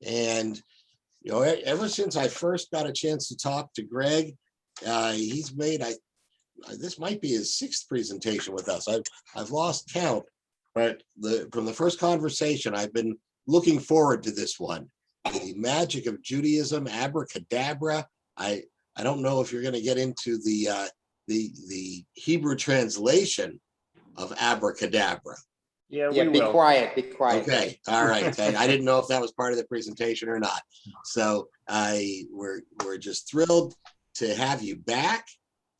And, ever since I first got a chance to talk to Gregg, he's made, this might be his sixth presentation with us. I've lost count, but from the first conversation, I've been looking forward to this one. The magic of Judaism, abracadabra. I don't know if you're going to get into the Hebrew translation of abracadabra. Yeah, be quiet. Okay, all right. I didn't know if that was part of the presentation or not. So we're just thrilled to have you back,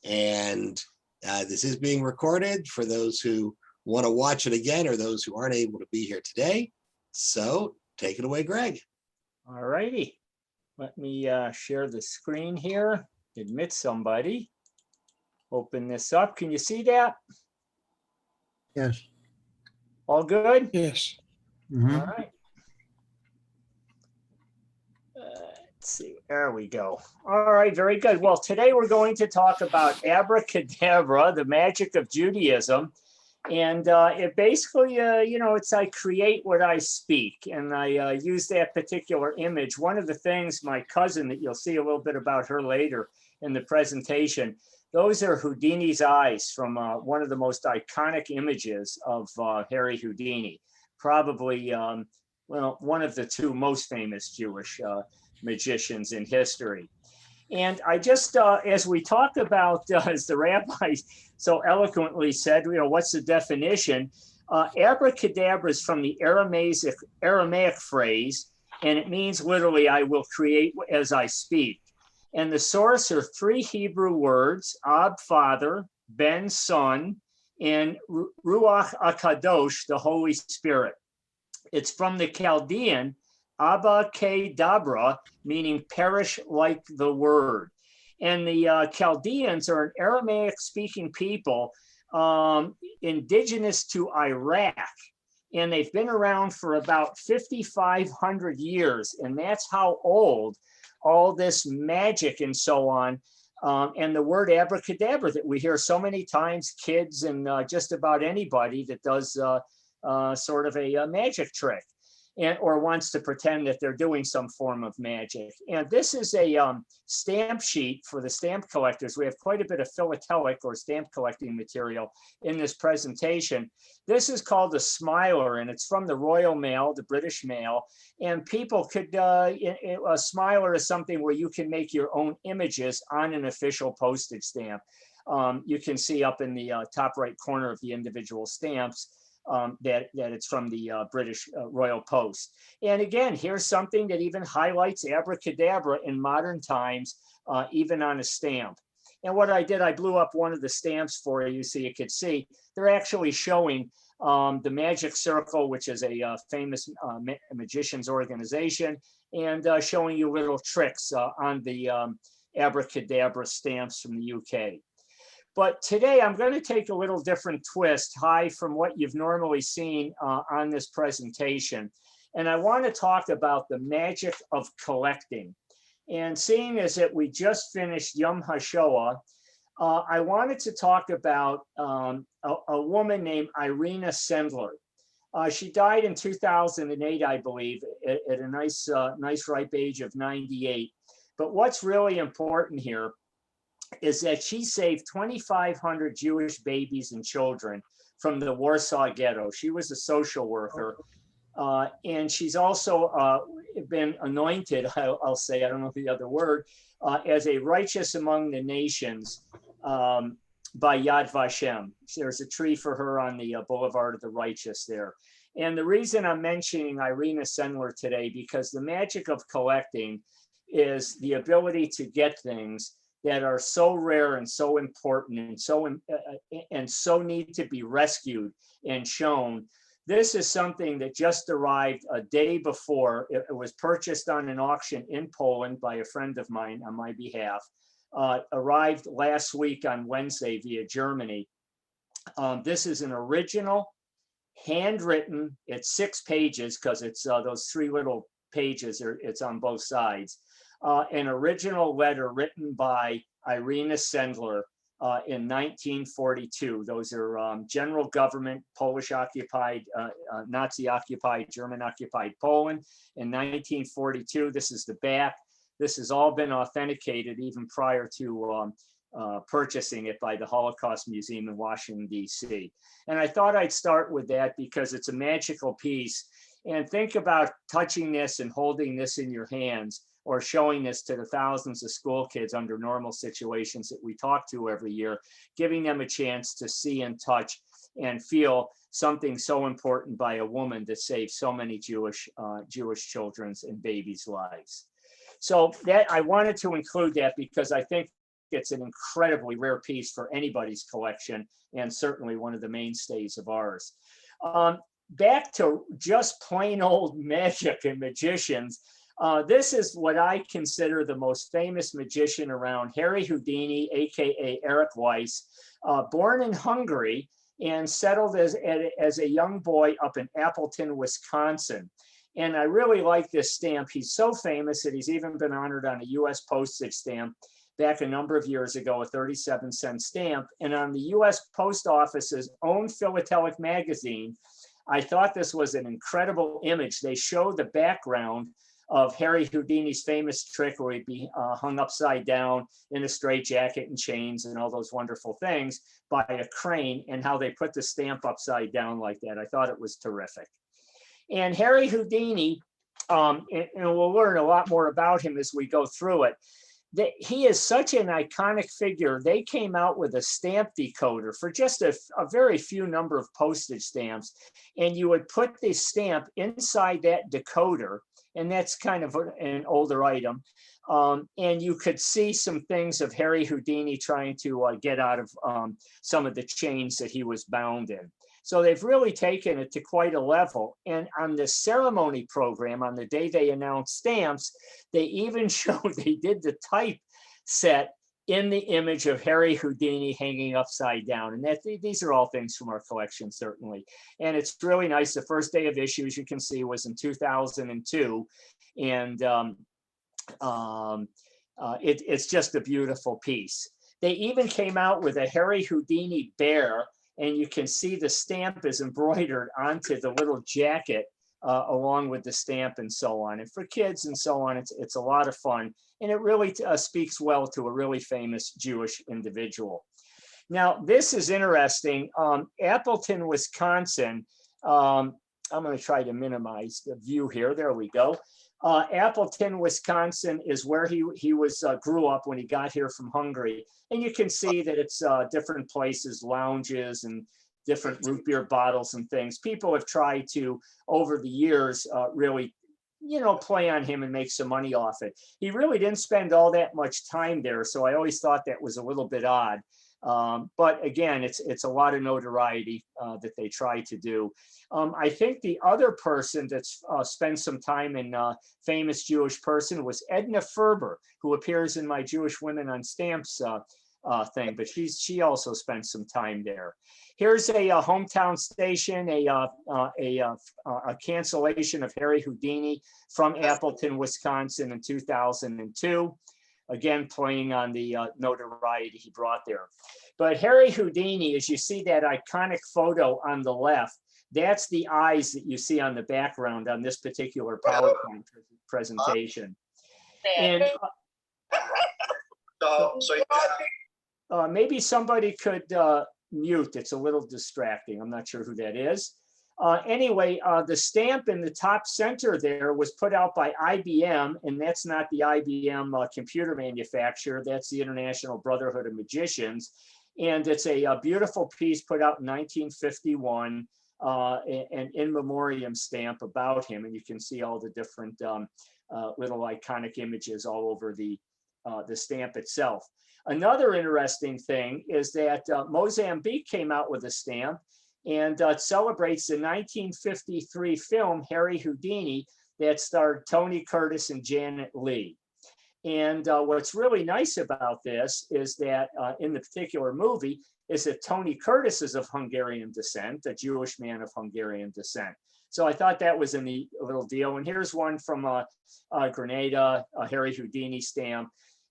and this is being recorded for those who want to watch it again or those who aren't able to be here today. So take it away, Gregg. All righty. Let me share the screen here. Admit somebody. Open this up. Can you see that? Yes. All good? Yes. All right. Let's see. There we go. All right. Very good. Well, today we're going to talk about abracadabra, the magic of Judaism. And it basically, it's I create what I speak. And I use that particular image. One of the things, my cousin, that you'll see a little bit about her later in the presentation, those are Houdini's eyes from one of the most iconic images of Harry Houdini, probably, one of the two most famous Jewish magicians in history. And I just, as we talked about, as the rabbi so eloquently said, what's the definition? Abracadabra is from the Aramaic phrase, and it means literally, I will create as I speak. And the source are three Hebrew words, Ab, Father, Ben, Son, and Ruach HaKadosh, the Holy Spirit. It's from the Chaldean, Abba Ke Dabra, meaning perish like the word. And the Chaldeans are an Aramaic-speaking people indigenous to Iraq. And they've been around for about 5,500 years. And that's how old all this magic and so on, and the word abracadabra that we hear so many times, kids and just about anybody that does sort of a magic trick or wants to pretend that they're doing some form of magic. And this is a stamp sheet for the stamp collectors. We have quite a bit of philatelic or stamp collecting material in this presentation. This is called a smiler, and it's from the Royal Mail, the British Mail. And people could, a smiler is something where you can make your own images on an official postage stamp. You can see up in the top right corner of the individual stamps that it's from the British Royal Post. And again, here's something that even highlights abracadabra in modern times, even on a stamp. And what I did, I blew up one of the stamps for you so you could see. They're actually showing the Magic Circle, which is a famous magician's organization, and showing you little tricks on the abracadabra stamps from the UK. But today I'm going to take a little different twist, from what you've normally seen on this presentation. And I want to talk about the magic of collecting. And seeing as that we just finished Yom HaShoah, I wanted to talk about a woman named Irina Sendler. She died in 2008, I believe, at a nice ripe age of 98. But what's really important here is that she saved 2,500 Jewish babies and children from the Warsaw Ghetto. She was a social worker. And she's also been anointed, I'll say, I don't know the other word, as a righteous among the nations by Yad Vashem. There's a tree for her on the Boulevard of the Righteous there. And the reason I'm mentioning Irina Sendler today, because the magic of collecting is the ability to get things that are so rare and so important and so need to be rescued and shown. This is something that just arrived a day before. It was purchased on an auction in Poland by a friend of mine on my behalf. Arrived last week on Wednesday via Germany. This is an original, handwritten, it's 6 pages because it's those 3 little pages, it's on both sides. An original letter written by Irina Sendler in 1942. Those are general government, Polish occupied, Nazi occupied, German occupied Poland in 1942. This is the back. This has all been authenticated even prior to purchasing it by the Holocaust Museum in Washington, D.C. And I thought I'd start with that because it's a magical piece. And think about touching this and holding this in your hands, or showing this to the thousands of school kids under normal situations that we talk to every year, giving them a chance to see and touch and feel something so important by a woman that saved so many Jewish children's and babies' lives. So that I wanted to include that because I think it's an incredibly rare piece for anybody's collection, and certainly one of the mainstays of ours. Back to just plain old magic and magicians. This is what I consider the most famous magician around, Harry Houdini, AKA Eric Weiss, born in Hungary and settled as a young boy up in Appleton, Wisconsin. And I really like this stamp. He's so famous that he's even been honored on a US postage stamp back a number of years ago, a 37-cent stamp. And on the US Post Office's own philatelic magazine, I thought this was an incredible image. They show the background of Harry Houdini's famous trick where he'd be hung upside down in a straitjacket and chains and all those wonderful things by a crane, and how they put the stamp upside down like that. I thought it was terrific. And Harry Houdini, and we'll learn a lot more about him as we go through it. He is such an iconic figure. They came out with a stamp decoder for just a very few number of postage stamps. And you would put the stamp inside that decoder, and that's kind of an older item. And you could see some things of Harry Houdini trying to get out of some of the chains that he was bound in. So they've really taken it to quite a level. And on the ceremony program, on the day they announced stamps, they even showed, they did the type set in the image of Harry Houdini hanging upside down. And these are all things from our collection, certainly. And it's really nice. The first day of issue, as you can see, was in 2002. And it's just a beautiful piece. They even came out with a Harry Houdini bear, and you can see the stamp is embroidered onto the little jacket along with the stamp and so on. And for kids and so on, it's a lot of fun. And it really speaks well to a really famous Jewish individual. Now, this is interesting. Appleton, Wisconsin, I'm going to try to minimize the view here. There we go. Appleton, Wisconsin is where he grew up when he got here from Hungary. And you can see that it's different places, lounges and different root beer bottles and things. People have tried to, over the years, really, play on him and make some money off it. He really didn't spend all that much time there. So I always thought that was a little bit odd. But again, it's a lot of notoriety that they try to do. I think the other person that's spent some time in famous Jewish person was Edna Ferber, who appears in my Jewish Women on Stamps thing, but she also spent some time there. Here's a hometown station, a cancellation of Harry Houdini from Appleton, Wisconsin in 2002. Again, playing on the notoriety he brought there. But Harry Houdini, as you see that iconic photo on the left, that's the eyes that you see on the background on this particular PowerPoint presentation. And maybe somebody could mute. It's a little distracting. I'm not sure who that is. Anyway, the stamp in the top center there was put out by IBM, and that's not the IBM computer manufacturer. That's the International Brotherhood of Magicians. And it's a beautiful piece put out in 1951, an in memoriam stamp about him. And you can see all the different little iconic images all over the stamp itself. Another interesting thing is that Mozambique came out with a stamp, and it celebrates the 1953 film Harry Houdini that starred Tony Curtis and Janet Leigh. And what's really nice about this is that in the particular movie is that Tony Curtis is of Hungarian descent, a Jewish man of Hungarian descent. So I thought that was a neat little deal. And here's one from Grenada, a Harry Houdini stamp.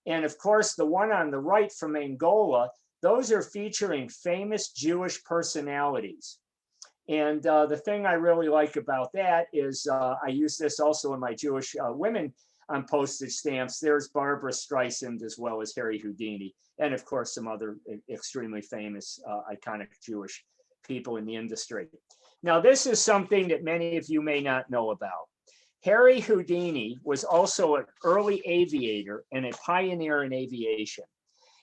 And of course, the one on the right from Angola those are featuring famous Jewish personalities. And the thing I really like about that is I use this also in my Jewish women on postage stamps. There's Barbara Streisand as well as Harry Houdini, and of course some other extremely famous iconic Jewish people in the industry. Now this is something that many of you may not know about. Harry Houdini was also an early aviator and a pioneer in aviation.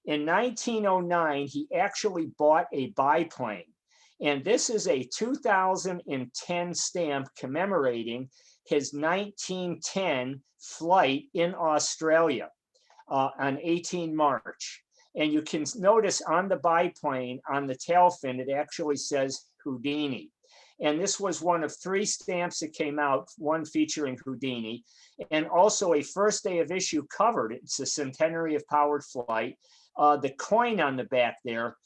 In 1909, he actually bought a biplane. And this is a 2010 stamp commemorating his 1910 flight in Australia on 18 March. And you can notice on the biplane, on the tail fin, it actually says Houdini. And this was one of 3 stamps that came out, one featuring Houdini, and also a first day of issue covered. It's a centenary of powered flight. The coin on the back there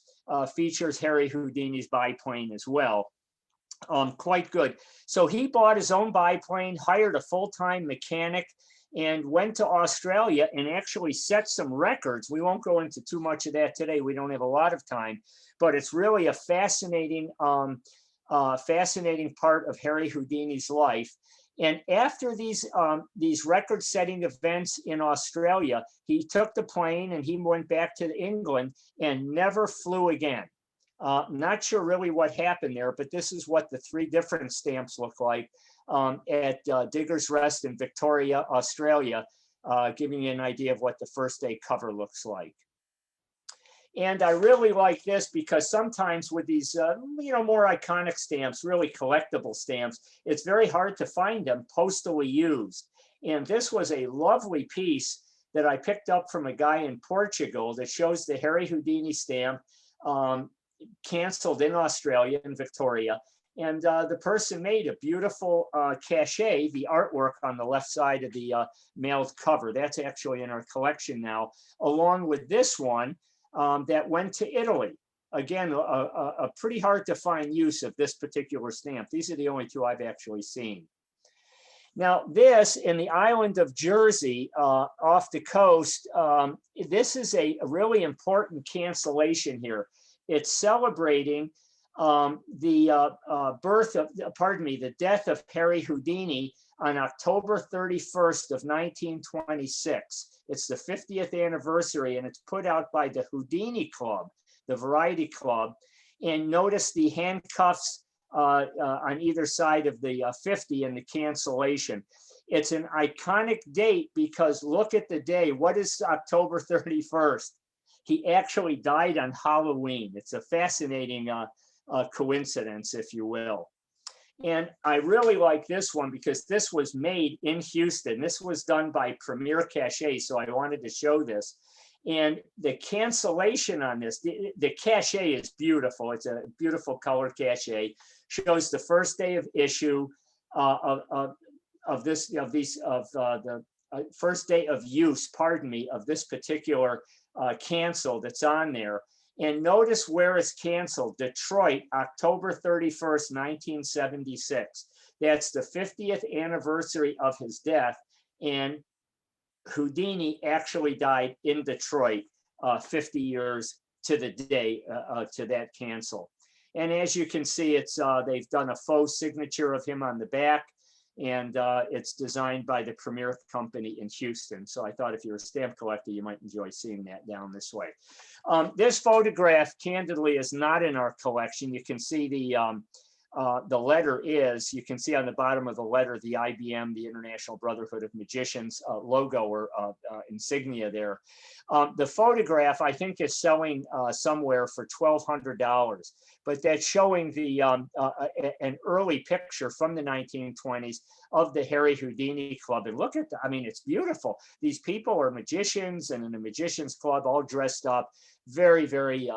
features Harry Houdini's biplane as well. Quite good. So he bought his own biplane, hired a full-time mechanic, and went to Australia and actually set some records. We won't go into too much of that today. We don't have a lot of time, but it's really a fascinating part of Harry Houdini's life. And after these record-setting events in Australia, he took the plane and he went back to England and never flew again. Not sure really what happened there, but this is what the 3 different stamps look like at Digger's Rest in Victoria, Australia, giving you an idea of what the first day cover looks like. And I really like this because sometimes with these, more iconic stamps, really collectible stamps, it's very hard to find them postally used. And this was a lovely piece that I picked up from a guy in Portugal that shows the Harry Houdini stamp canceled in Australia, in Victoria. And the person made a beautiful cachet, the artwork on the left side of the mailed cover. That's actually in our collection now, along with this one. That went to Italy. Again, a pretty hard to find use of this particular stamp. These are the only 2 I've actually seen. Now this, in the island of Jersey, off the coast, this is a really important cancellation here. It's celebrating the death of Harry Houdini on October 31st of 1926. It's the 50th anniversary, and it's put out by the Houdini Club, the Variety Club. And notice the handcuffs on either side of the 50 and the cancellation. It's an iconic date because look at the day. What is October 31st? He actually died on Halloween. It's a fascinating coincidence, if you will. And I really like this one because this was made in Houston. This was done by Premier Cachet, so I wanted to show this. And the cancellation on this, the cachet is beautiful. It's a beautiful color cachet. Shows the first day of issue the first day of use, of this particular cancel that's on there. And notice where it's canceled. Detroit, October 31st, 1976. That's the 50th anniversary of his death. And Houdini actually died in Detroit 50 years to the day to that cancel. And as you can see, it's they've done a faux signature of him on the back. And it's designed by the Premier Company in Houston. So I thought if you're a stamp collector, you might enjoy seeing that down this way. This photograph, candidly, is not in our collection. You can see the letter is, you can see on the bottom of the letter, the IBM, the International Brotherhood of Magicians logo or insignia there. The photograph, I think, is selling somewhere for $1,200, but that's showing the an early picture from the 1920s of the Harry Houdini Club. And look at that, I mean, it's beautiful. These people are magicians and in a magician's club, all dressed up. Very, very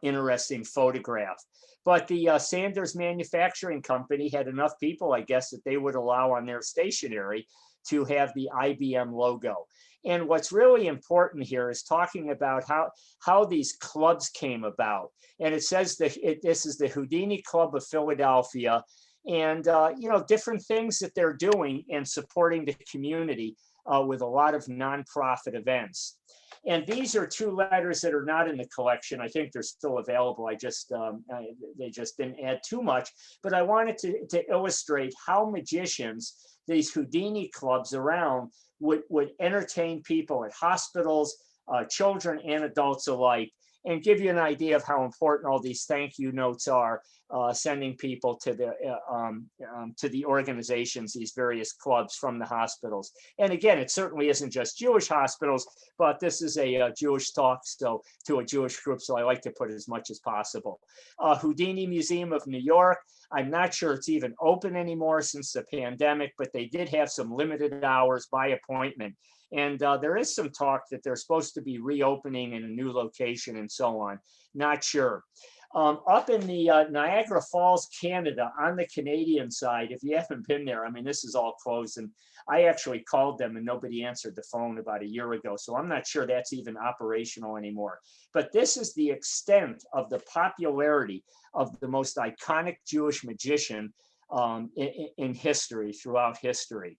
interesting photograph. But the Sanders Manufacturing Company had enough people, I guess, that they would allow on their stationery to have the IBM logo. And what's really important here is talking about how these clubs came about. And it says that this is the Houdini Club of Philadelphia, and different things that they're doing and supporting the community. with a lot of nonprofit events. And these are two letters that are not in the collection. I think they're still available. They just didn't add too much. But I wanted to illustrate how magicians, these Houdini clubs around, would entertain people at hospitals, children and adults alike, and give you an idea of how important all these thank you notes are, sending people to the organizations, these various clubs from the hospitals. And again, it certainly isn't just Jewish hospitals, but this is a Jewish talk, so to a Jewish group, so I like to put as much as possible. Houdini Museum of New York, I'm not sure it's even open anymore since the pandemic, but they did have some limited hours by appointment. And there is some talk that they're supposed to be reopening in a new location and so on. Not sure. Up in the Niagara Falls, Canada, on the Canadian side, if you haven't been there, I mean, this is all closed. And I actually called them and nobody answered the phone about a year ago. So I'm not sure that's even operational anymore. But this is the extent of the popularity of the most iconic Jewish magician in history, throughout history.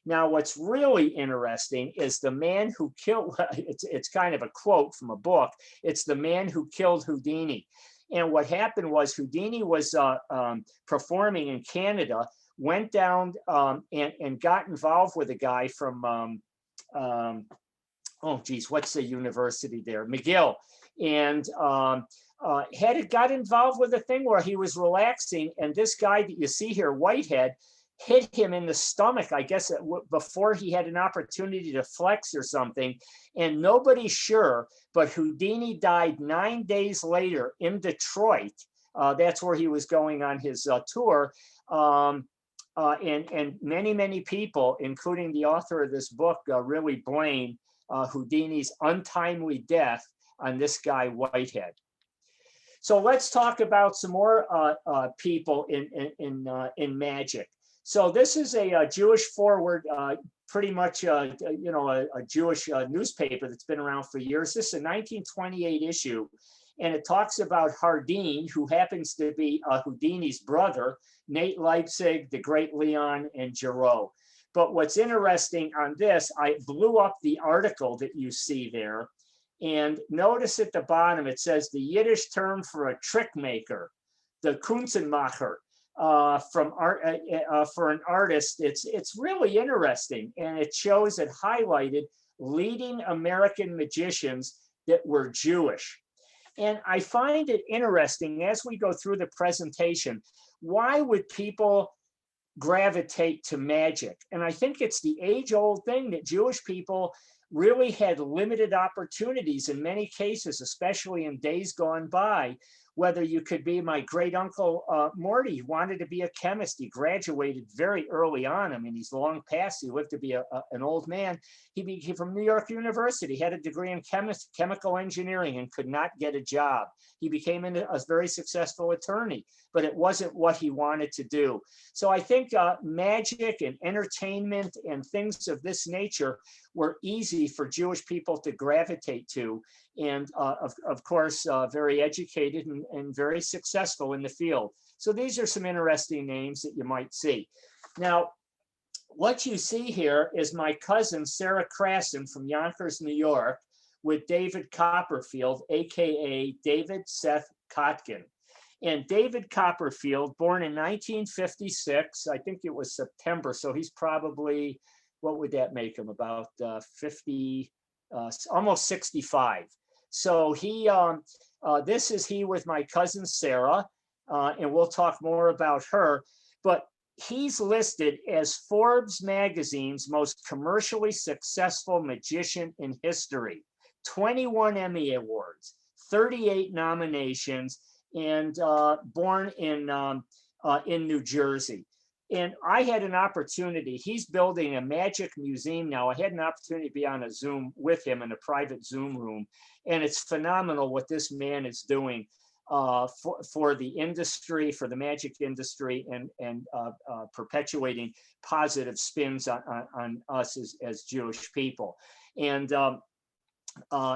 Now, what's really interesting is the man who killed, it's kind of a quote from a book, it's the man who killed Houdini. And what happened was Houdini was performing in Canada, went down and got involved with a guy from, oh geez, what's the university there? McGill. And got involved with a thing where he was relaxing, and this guy that you see here, Whitehead, hit him in the stomach, I guess, before he had an opportunity to flex or something. And nobody's sure, but Houdini died 9 days later in Detroit. That's where he was going on his tour. And many, many people, including the author of this book, really blame Houdini's untimely death on this guy, Whitehead. So let's talk about some more people in magic. So this is a Jewish Forward, pretty much a Jewish newspaper that's been around for years. This is a 1928 issue, and it talks about Hardin, who happens to be Houdini's brother, Nate Leipzig, the great Leon, and Giraud. But what's interesting on this, I blew up the article that you see there, and notice at the bottom it says the Yiddish term for a trick maker, the Kunstenmacher. For an artist, it's really interesting, and it shows it highlighted leading American magicians that were Jewish. And I find it interesting as we go through the presentation, why would people gravitate to magic? And I think it's the age-old thing that Jewish people really had limited opportunities in many cases, especially in days gone by. Whether you could be my great uncle Morty, he wanted to be a chemist. He graduated very early on. I mean, he's long past. He lived to be an old man. He from New York University, had a degree in chemical engineering and could not get a job. He became a very successful attorney, but it wasn't what he wanted to do. So I think magic and entertainment and things of this nature were easy for Jewish people to gravitate to. And of course, very educated and very successful in the field. So these are some interesting names that you might see. Now, what you see here is my cousin, Sarah Krasin from Yonkers, New York, with David Copperfield, AKA David Seth Kotkin. And David Copperfield, born in 1956, I think it was September, so he's probably, what would that make him, about 50, almost 65. So this is he with my cousin Sarah, and we'll talk more about her, but he's listed as Forbes magazine's most commercially successful magician in history. 21 Emmy Awards, 38 nominations, and born in New Jersey. And I had an opportunity, he's building a magic museum now. I had an opportunity to be on a Zoom with him in a private Zoom room. And it's phenomenal what this man is doing for the industry, for the magic industry, and perpetuating positive spins on us as Jewish people. And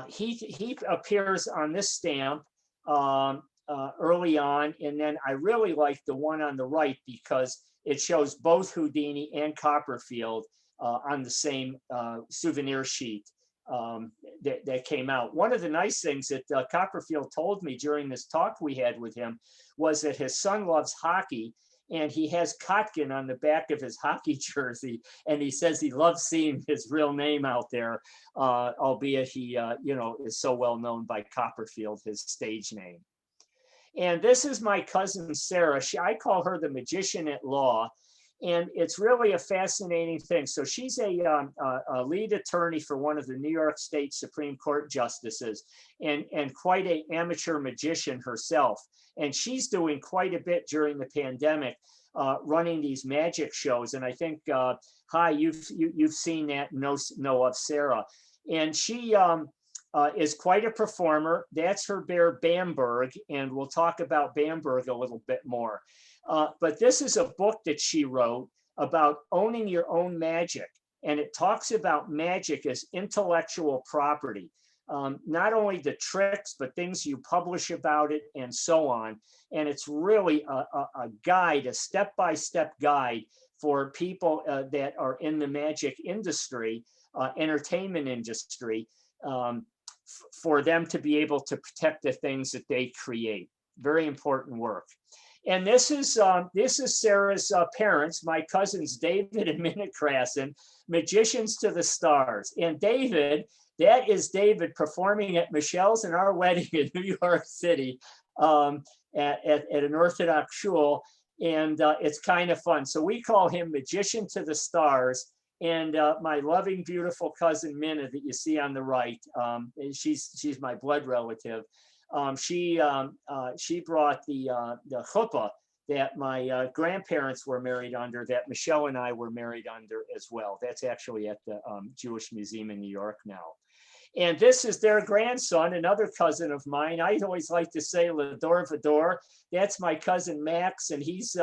he appears on this stamp early on. And then I really like the one on the right because it shows both Houdini and Copperfield on the same souvenir sheet that came out. One of the nice things that Copperfield told me during this talk we had with him was that his son loves hockey, and he has Kotkin on the back of his hockey jersey, and he says he loves seeing his real name out there, albeit he is so well known by Copperfield, his stage name. And this is my cousin Sarah. I call her the magician at law. And it's really a fascinating thing. So she's a lead attorney for one of the New York State Supreme Court justices, and quite an amateur magician herself. And she's doing quite a bit during the pandemic, running these magic shows. And I think, Hi, you've seen that, know of Sarah. And she is quite a performer. That's her bear Bamberg, and we'll talk about Bamberg a little bit more. But this is a book that she wrote about owning your own magic. And it talks about magic as intellectual property, not only the tricks, but things you publish about it and so on. And it's really a guide, a step-by-step guide for people that are in the magic industry, entertainment industry, for them to be able to protect the things that they create. Very important work. And this is Sarah's parents, my cousins David and Minna Krasen, magicians to the stars. And David, that is David performing at Michelle's and our wedding in New York City at an Orthodox shul. And it's kind of fun. So we call him Magician to the Stars. And my loving, beautiful cousin Minna that you see on the right, she's my blood relative. She brought the chuppah that my grandparents were married under, that Michelle and I were married under as well. That's actually at the Jewish Museum in New York now. And this is their grandson, another cousin of mine. I always like to say Lador Vador. That's my cousin Max, and he's,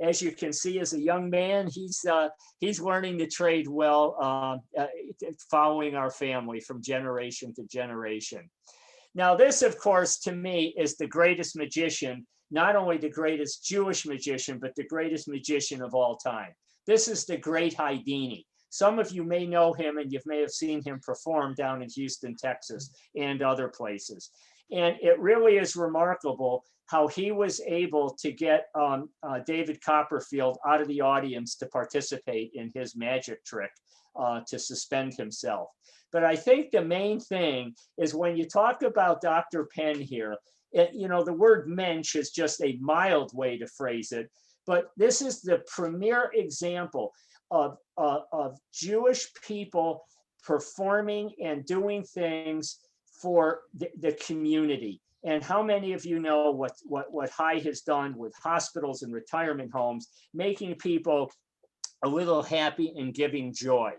as you can see, as a young man, he's learning the trade well, following our family from generation to generation. Now, this, of course, to me, is the greatest magician, not only the greatest Jewish magician, but the greatest magician of all time. This is the great Houdini. Some of you may know him, and you may have seen him perform down in Houston, Texas, and other places. And it really is remarkable how he was able to get David Copperfield out of the audience to participate in his magic trick to suspend himself. But I think the main thing is when you talk about Dr. Penn here, the word mensch is just a mild way to phrase it, but this is the premier example of Jewish people performing and doing things for the community. And how many of you know what Hai has done with hospitals and retirement homes, making people a little happy and giving joy.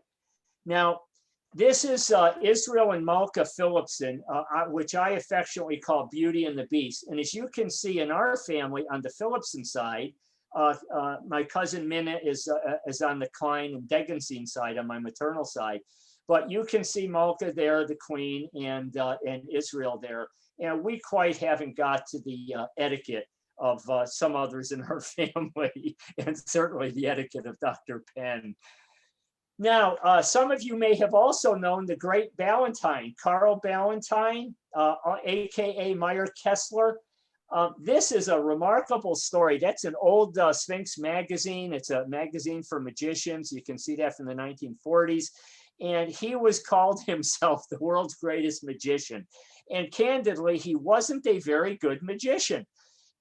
Now, this is Israel and Malka Philipson, which I affectionately call Beauty and the Beast. And as you can see in our family on the Philipson side, my cousin Minna is on the Klein and Degenstein side on my maternal side. But you can see Malka there, the queen, and Israel there. And we quite haven't got to the etiquette of some others in our family, and certainly the etiquette of Dr. Penn. Now, some of you may have also known the great Ballantyne, Carl Ballantyne, AKA Meyer Kessler. This is a remarkable story. That's an old Sphinx magazine. It's a magazine for magicians. You can see that from the 1940s. And he was called himself the world's greatest magician. And candidly, he wasn't a very good magician.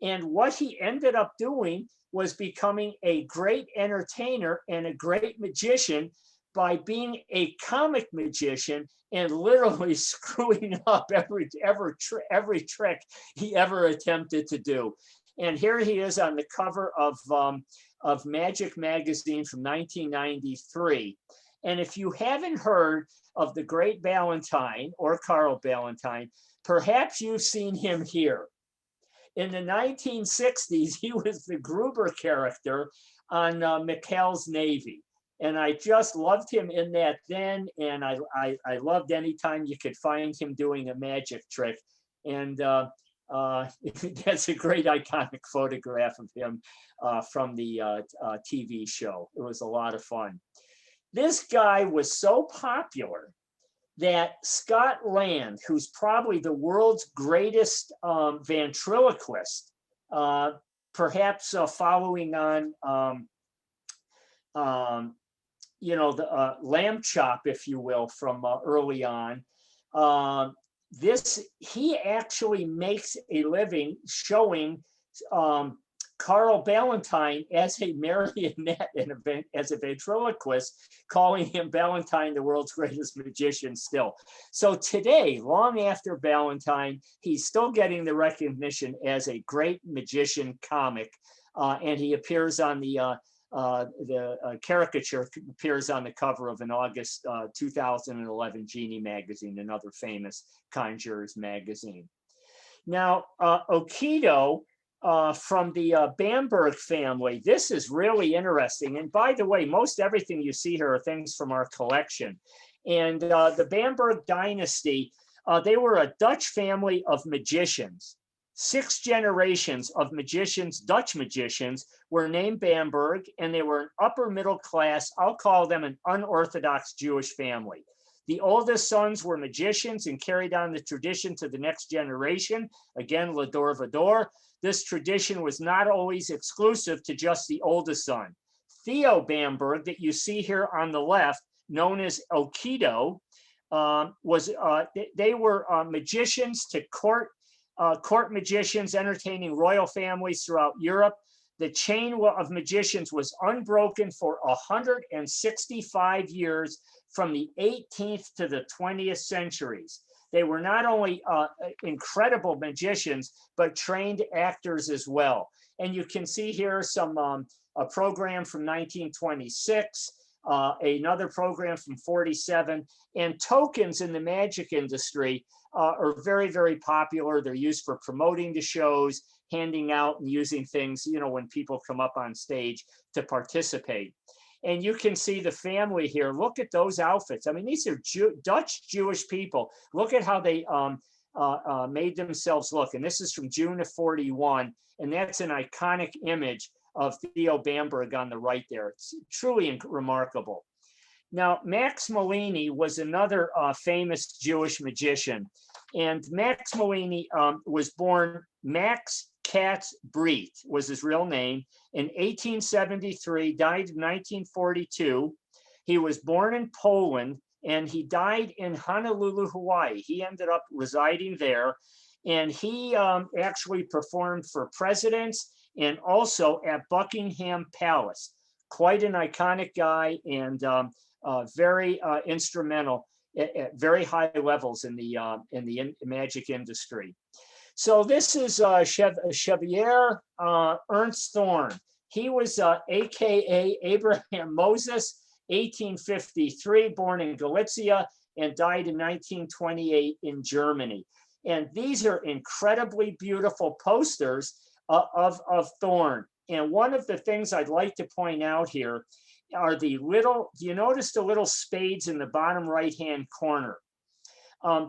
And what he ended up doing was becoming a great entertainer and a great magician by being a comic magician and literally screwing up every trick he ever attempted to do. And here he is on the cover of Magic Magazine from 1993. And if you haven't heard of the great Ballantyne or Carl Ballantyne, perhaps you've seen him here. In the 1960s, he was the Gruber character on McHale's Navy. And I just loved him in that then. And I loved any time you could find him doing a magic trick. And that's a great iconic photograph of him from the TV show. It was a lot of fun. This guy was so popular that Scott Land, who's probably the world's greatest ventriloquist, perhaps following on, the lamb chop, if you will, from early on. He actually makes a living showing Carl Ballantine as a marionette and as a ventriloquist, calling him Ballantine the world's greatest magician still. So today, long after Ballantine, he's still getting the recognition as a great magician comic, and he appears on the caricature appears on the cover of an August 2011 Genie magazine, another famous conjurers magazine. Now, Okido, from the Bamberg family. This is really interesting. And by the way, most everything you see here are things from our collection. And the Bamberg dynasty, they were a Dutch family of magicians. 6 generations of magicians, Dutch magicians, were named Bamberg, and they were an upper middle class, I'll call them an unorthodox Jewish family. The oldest sons were magicians and carried on the tradition to the next generation. Again, Lador Vador. This tradition was not always exclusive to just the oldest son. Theo Bamberg, that you see here on the left, known as Okido, they were magicians to court magicians entertaining royal families throughout Europe. The chain of magicians was unbroken for 165 years from the 18th to the 20th centuries. They were not only incredible magicians, but trained actors as well. And you can see here some a program from 1926, another program from 47, and tokens in the magic industry are very, very popular. They're used for promoting the shows, handing out and using things, when people come up on stage to participate. And you can see the family here. Look at those outfits. I mean, these are Dutch Jewish people. Look at how they made themselves look. And this is from June of 41. And that's an iconic image of Theo Bamberg on the right there. It's truly remarkable. Now, Max Malini was another famous Jewish magician. And Max Malini was born Max Katz Breet was his real name, in 1873, died in 1942. He was born in Poland and he died in Honolulu, Hawaii. He ended up residing there, and he actually performed for presidents and also at Buckingham Palace. Quite an iconic guy, and very instrumental at very high levels in the magic industry. So this is Xavier Ernst Thorn. He was AKA Abraham Moses, 1853, born in Galicia and died in 1928 in Germany. And these are incredibly beautiful posters of Thorn. And one of the things I'd like to point out here are the little, do you notice the little spades in the bottom right-hand corner?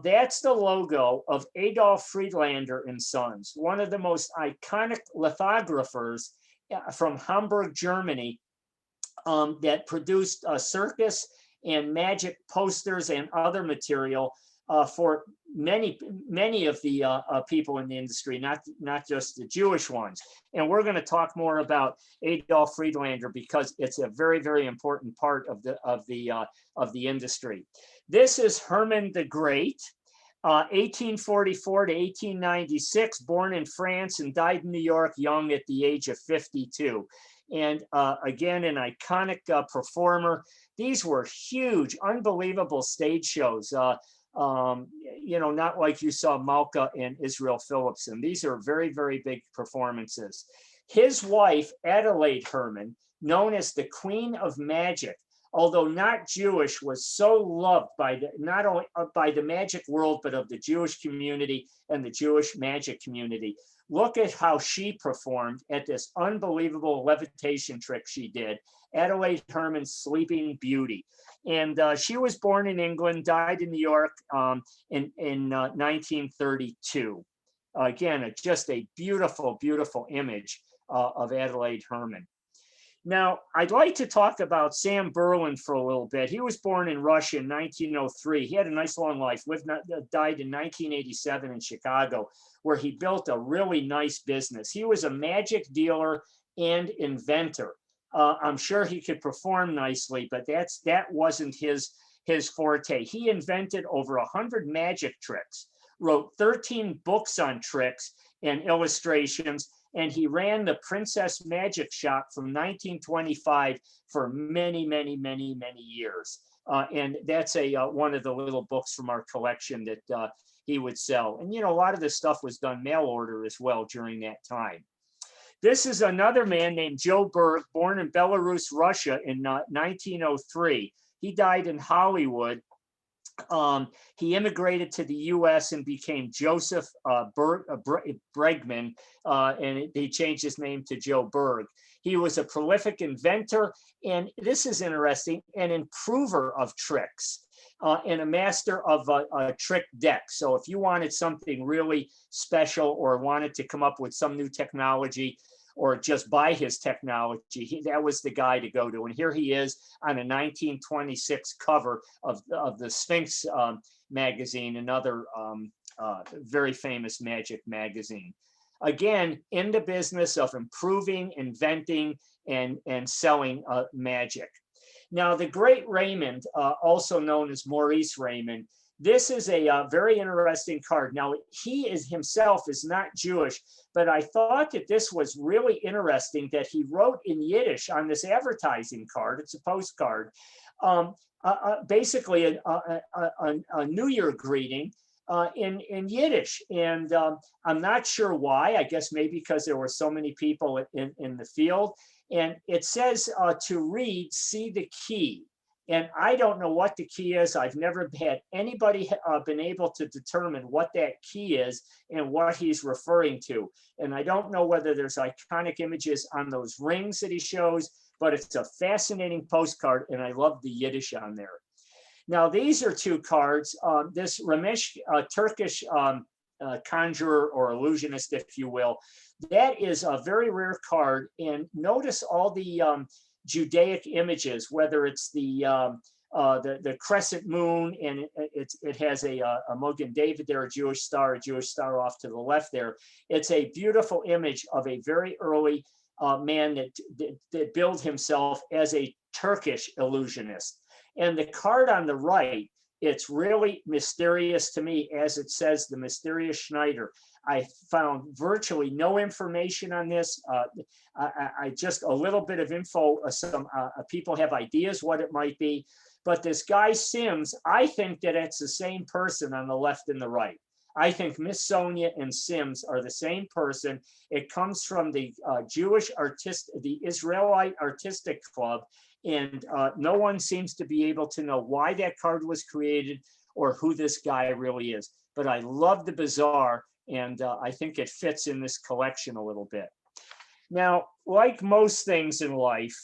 That's the logo of Adolf Friedlander and Sons, one of the most iconic lithographers from Hamburg, Germany, that produced circus and magic posters and other material for many of the people in the industry, not just the Jewish ones. And we're going to talk more about Adolf Friedlander because it's a very, very important part of the industry. This is Herman the Great, 1844 to 1896, born in France and died in New York young at the age of 52. And again, an iconic performer. These were huge, unbelievable stage shows. Not like you saw Malka and Israel Philipson. These are very, very big performances. His wife, Adelaide Herman, known as the Queen of Magic, although not Jewish, was so loved by not only by the magic world, but of the Jewish community and the Jewish magic community. Look at how she performed at this unbelievable levitation trick she did, Adelaide Herman's Sleeping Beauty. And she was born in England, died in New York in 1932. Again, just a beautiful, beautiful image of Adelaide Herman. Now, I'd like to talk about Sam Berlin for a little bit. He was born in Russia in 1903. He had a nice long life, died in 1987 in Chicago, where he built a really nice business. He was a magic dealer and inventor. I'm sure he could perform nicely, but that wasn't his forte. He invented over 100 magic tricks, wrote 13 books on tricks and illustrations, and he ran the Princess Magic Shop from 1925 for many, many, many, many years. And that's one of the little books from our collection that he would sell. And, a lot of this stuff was done mail order as well during that time. This is another man named Joe Berg, born in Belarus, Russia in 1903. He died in Hollywood. He immigrated to the U.S. and became Joseph Bregman, and he changed his name to Joe Berg. He was a prolific inventor, and this is interesting, an improver of tricks. And a master of a trick deck. So if you wanted something really special or wanted to come up with some new technology or just buy his technology, that was the guy to go to. And here he is on a 1926 cover of the Sphinx magazine, another very famous magic magazine. Again, in the business of improving, inventing, and selling magic. Now, the great Raymond, also known as Maurice Raymond, this is a very interesting card. Now, he himself is not Jewish, but I thought that this was really interesting that he wrote in Yiddish on this advertising card. It's a postcard, basically a New Year greeting in Yiddish. And I'm not sure why. I guess maybe because there were so many people in the field. And it says to read, see the key. And I don't know what the key is. I've never had anybody been able to determine what that key is and what he's referring to. And I don't know whether there's iconic images on those rings that he shows, but it's a fascinating postcard, and I love the Yiddish on there. Now, these are two cards. This Ramesh, Turkish conjurer or illusionist, if you will, that is a very rare card. And notice all the Judaic images, whether it's the crescent moon, and it has a Mogen David there, a Jewish star off to the left there. It's a beautiful image of a very early man that billed himself as a Turkish illusionist. And the card on the right, it's really mysterious to me, as it says, the mysterious Schneider. I found virtually no information on this. I just a little bit of info. Some people have ideas what it might be, but this guy Sims, I think that it's the same person on the left and the right. I think Miss Sonia and Sims are the same person. It comes from the the Israelite Artistic Club, and no one seems to be able to know why that card was created or who this guy really is. But I love the bazaar, and I think it fits in this collection a little bit. Now, like most things in life,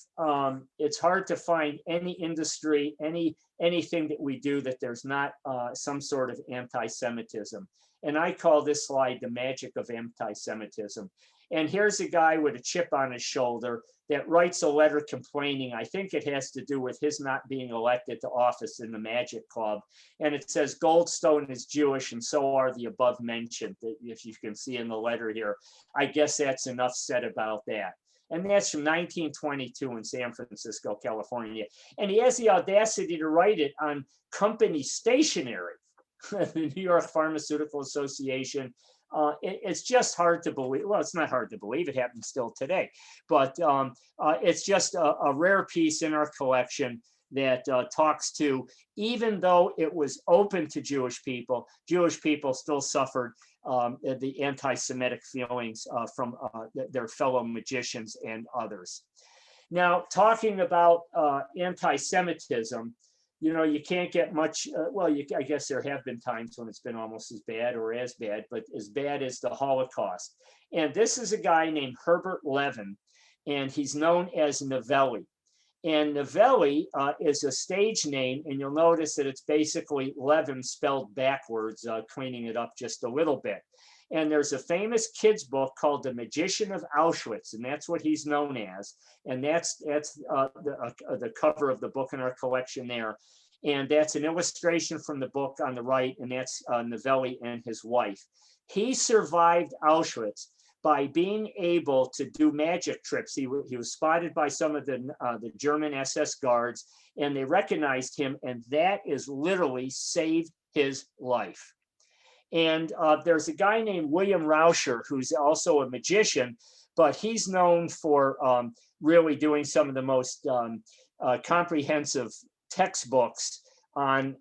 it's hard to find any industry, anything that we do that there's not some sort of anti-Semitism. And I call this slide the magic of anti-Semitism. And here's a guy with a chip on his shoulder that writes a letter complaining. I think it has to do with his not being elected to office in the Magic Club. And it says Goldstone is Jewish, and so are the above mentioned, if you can see in the letter here. I guess that's enough said about that. And that's from 1922 in San Francisco, California. And he has the audacity to write it on company stationery, the New York Pharmaceutical Association. It's just hard to believe. Well, it's not hard to believe. It happens still today. But it's just a rare piece in our collection that talks to, even though it was open to Jewish people still suffered the anti-Semitic feelings from their fellow magicians and others. Now, talking about anti-Semitism, you can't get much, I guess there have been times when it's been almost as bad or as bad, but as bad as the Holocaust. And this is a guy named Herbert Levin, and he's known as Novelli. And Novelli is a stage name, and you'll notice that it's basically Levin spelled backwards, cleaning it up just a little bit. And there's a famous kids book called The Magician of Auschwitz, and that's what he's known as. And that's the cover of the book in our collection there. And that's an illustration from the book on the right, and that's Novelli and his wife. He survived Auschwitz by being able to do magic tricks. He was spotted by some of the German SS guards, and they recognized him, and that is literally saved his life. And there's a guy named William Rauscher, who's also a magician, but he's known for really doing some of the most comprehensive textbooks on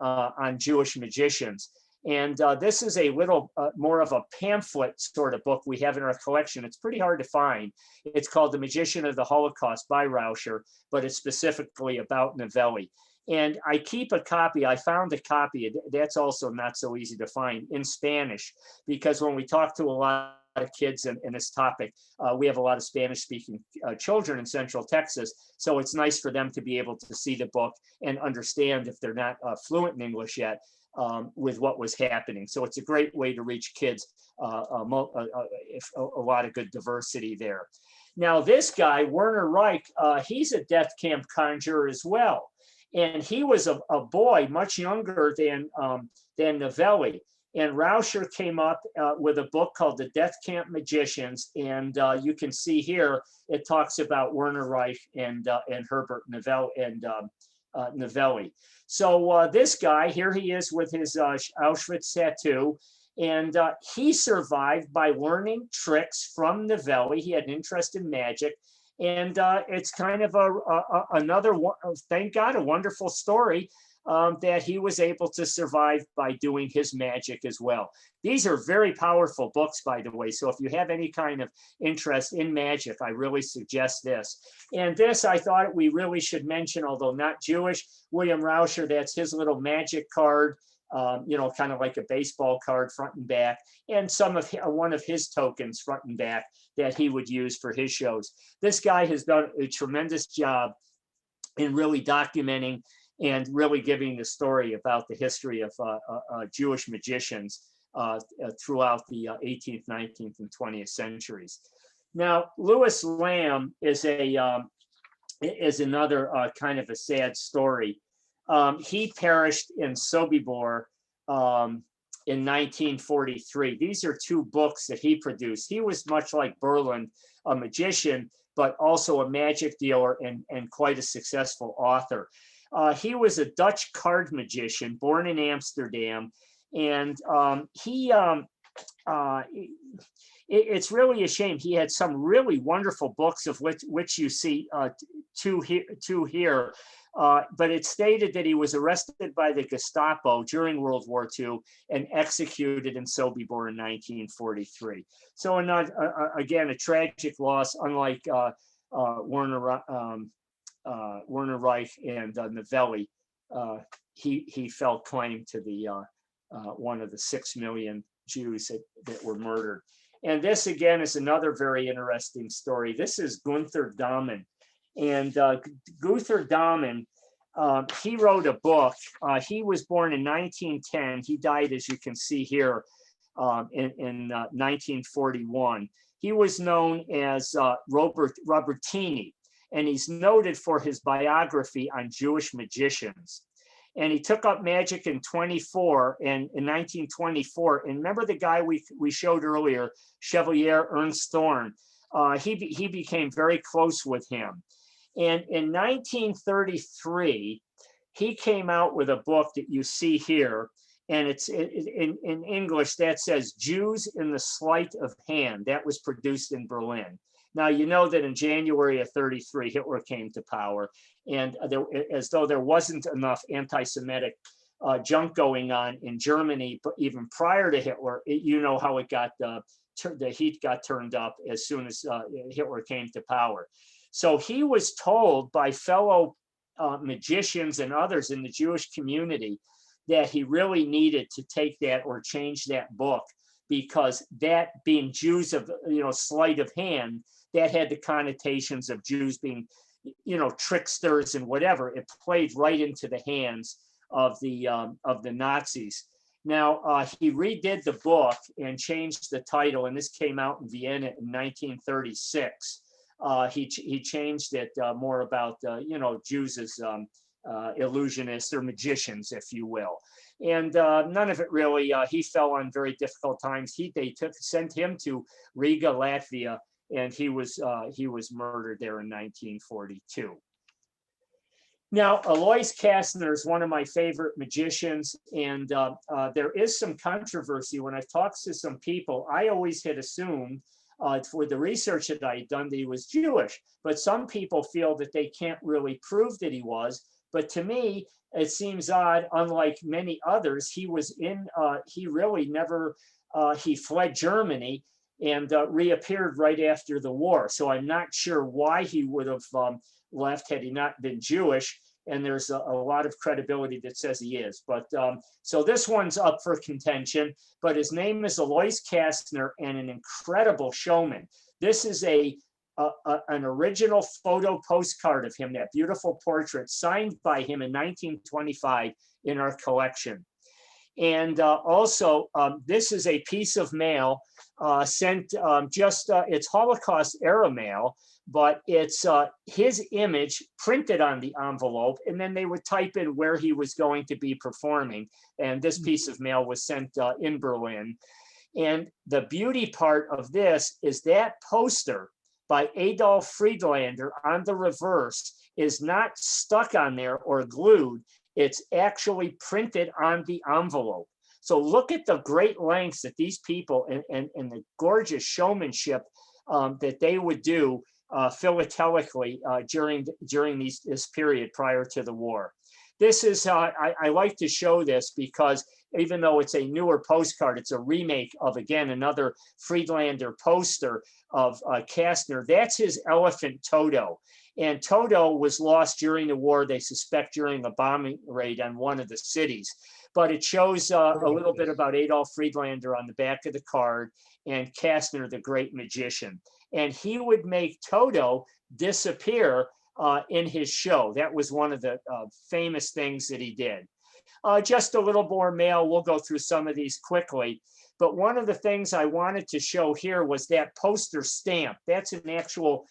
Jewish magicians. And this is a little more of a pamphlet sort of book we have in our collection. It's pretty hard to find. It's called The Magician of the Holocaust by Rauscher, but it's specifically about Novelli. And I keep a copy. I found a copy. That's also not so easy to find in Spanish, because when we talk to a lot of kids in this topic, we have a lot of Spanish-speaking children in Central Texas. So it's nice for them to be able to see the book and understand, if they're not fluent in English yet, with what was happening. So it's a great way to reach kids, a lot of good diversity there. Now, this guy, Werner Reich, he's a death camp conjurer as well. And he was a boy much younger than Novelli. And Rauscher came up with a book called The Death Camp Magicians. And you can see here, it talks about Werner Reich and Herbert Novelli. So this guy, here he is with his Auschwitz tattoo. And he survived by learning tricks from Novelli. He had an interest in magic. And it's kind of another, thank God, a wonderful story that he was able to survive by doing his magic as well. These are very powerful books, by the way. So if you have any kind of interest in magic, I really suggest this. And this, I thought we really should mention, although not Jewish, William Rauscher, that's his little magic card. Kind of like a baseball card front and back, and one of his tokens front and back that he would use for his shows. This guy has done a tremendous job in really documenting and really giving the story about the history of Jewish magicians throughout the 18th, 19th, and 20th centuries. Now, Louis Lamb is another kind of a sad story. He perished in Sobibor in 1943. These are two books that he produced. He was much like Berland, a magician, but also a magic dealer and quite a successful author. He was a Dutch card magician born in Amsterdam, and it's really a shame. He had some really wonderful books, of which you see two here. But it stated that he was arrested by the Gestapo during World War II and executed in Sobibor in 1943. So again, a tragic loss, unlike Werner Reich and Novelli. He fell claim to the one of the 6 million Jews that were murdered. And this again is another very interesting story. This is Gunther Dahmen. And Gunther Dahmen, he wrote a book. He was born in 1910. He died, as you can see here, in 1941. He was known as Robertini, and he's noted for his biography on Jewish magicians. And he took up magic in 1924. And remember the guy we showed earlier, Chevalier Ernst Thorn? He became very close with him. And in 1933, he came out with a book that you see here, and it's in English that says Jews in the Sleight of Hand. That was produced in Berlin. Now, you know that in January of 33, Hitler came to power, and as though there wasn't enough anti-Semitic junk going on in Germany, but even prior to Hitler, you know how it got, the heat got turned up as soon as Hitler came to power. So he was told by fellow magicians and others in the Jewish community that he really needed to take that or change that book, because that being Jews of, sleight of hand, that had the connotations of Jews being, tricksters and whatever. It played right into the hands of the Nazis. Now, he redid the book and changed the title, and this came out in Vienna in 1936. He changed it more about, Jews as illusionists or magicians, if you will. And none of it really, he fell on very difficult times. They sent him to Riga, Latvia, and he was murdered there in 1942. Now, Alois Kastner is one of my favorite magicians, and there is some controversy. When I've talked to some people, I always had assumed for the research that I had done that he was Jewish, but some people feel that they can't really prove that he was. But to me, it seems odd. Unlike many others, he really never, he fled Germany and reappeared right after the war. So I'm not sure why he would have left had he not been Jewish. And there's a lot of credibility that says he is. But so this one's up for contention, but his name is Alois Kastner, and an incredible showman. This is an original photo postcard of him, that beautiful portrait signed by him in 1925 in our collection. And also, this is a piece of mail sent it's Holocaust era mail, but it's his image printed on the envelope, and then they would type in where he was going to be performing. And this piece of mail was sent in Berlin. And the beauty part of this is that poster by Adolf Friedlander on the reverse is not stuck on there or glued. It's actually printed on the envelope. So look at the great lengths that these people and the gorgeous showmanship that they would do philatelically during this period prior to the war. This is how I like to show this, because even though it's a newer postcard, it's a remake of, again, another Friedlander poster of Kastner. That's his elephant Toto. And Toto was lost during the war, they suspect during a bombing raid on one of the cities. But it shows a little bit about Adolf Friedlander on the back of the card, and Kastner, the great magician. And he would make Toto disappear in his show. That was one of the famous things that he did. Just a little more mail. We'll go through some of these quickly. But one of the things I wanted to show here was that poster stamp. That's an actual,